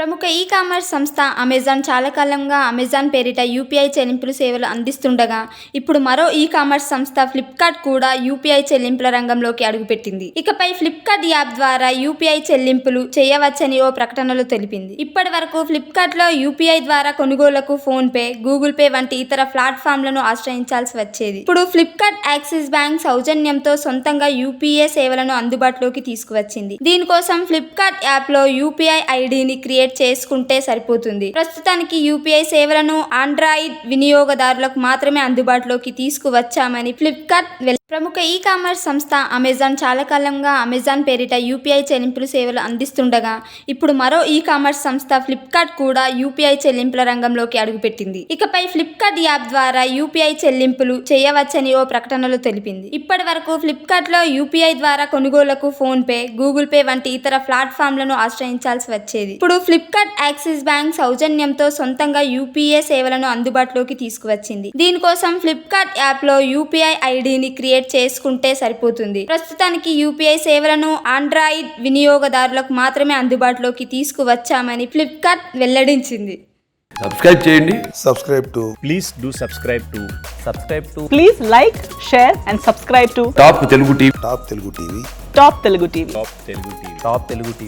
ప్రముఖ ఈ-కామర్స్ సంస్థ అమెజాన్ చాలా కాలంగా అమెజాన్ పేరిట యూపీఐ చెల్లింపుల సేవలు అందిస్తుండగా ఇప్పుడు మరో ఈ-కామర్స్ సంస్థ ఫ్లిప్కార్ట్ కూడా యూపీఐ చెల్లింపుల రంగంలోకి అడుగుపెట్టింది. ఇకపై ఫ్లిప్కార్ట్ యాప్ ద్వారా యూపీఐ చెల్లింపులు చేయవచ్చని ఓ ప్రకటనలో తెలిపింది. ఇప్పటి వరకు ఫ్లిప్కార్ట్లో యూపీఐ ద్వారా కొనుగోళ్లకు ఫోన్ పే, గూగుల్ పే వంటి ఇతర ప్లాట్ఫామ్లను ఆశ్రయించాల్సి వచ్చేది. ఇప్పుడు ఫ్లిప్కార్ట్ యాక్సిస్ బ్యాంక్ సౌజన్యంతో సొంతంగా యూపీఐ సేవలను అందుబాటులోకి తీసుకువచ్చింది. దీనికోసం ఫ్లిప్కార్ట్ యాప్లో యూపీఐ ఐడిని క్రియేట్ చేసుకుంటే సరిపోతుంది. ప్రస్తుతానికి యూపీఐ సేవలను ఆండ్రాయిడ్ వినియోగదారులకు మాత్రమే అందుబాటులోకి తీసుకువచ్చామని ఫ్లిప్కార్ట్ ప్రముఖ ఈ-కామర్స్ సంస్థ అమెజాన్ చాలా కాలంగా అమెజాన్ పేరిట యూపీఐ చెల్లింపుల సేవలు అందిస్తుండగా ఇప్పుడు మరో ఈ-కామర్స్ సంస్థ ఫ్లిప్కార్ట్ కూడా యూపీఐ చెల్లింపుల రంగంలోకి అడుగుపెట్టింది. ఇకపై ఫ్లిప్కార్ట్ యాప్ ద్వారా యూపీఐ చెల్లింపులు చేయవచ్చని ఓ ప్రకటనలో తెలిపింది. ఇప్పటి వరకు ఫ్లిప్కార్ట్లో యూపీఐ ద్వారా కొనుగోళ్లకు ఫోన్ పే, గూగుల్ పే వంటి ఇతర ప్లాట్ఫామ్లను ఆశ్రయించాల్సి వచ్చేది. ఇప్పుడు ఫ్లిప్కార్ట్ యాక్సిస్ బ్యాంక్ సౌజన్యంతో సొంతంగా యూపీఐ సేవలను అందుబాటులోకి తీసుకువచ్చింది. దీనికోసం ఫ్లిప్కార్ట్ యాప్లో యూపీఐ ఐడిని క్రియేట్ చేసుకుంటే సరిపోతుంది. ప్రస్తుతానికి యూపీఐ సేవలను ఆండ్రాయిడ్ వినియోగదారులకు మాత్రమే అందుబాటులోకి తీసుకువచ్చామని ఫ్లిప్కార్ట్ వెల్లడించింది. సబ్స్క్రైబ్ చేయండి. Please do subscribe to. Please like, share and subscribe to top Telugu TV. Top Telugu TV. Top Telugu TV.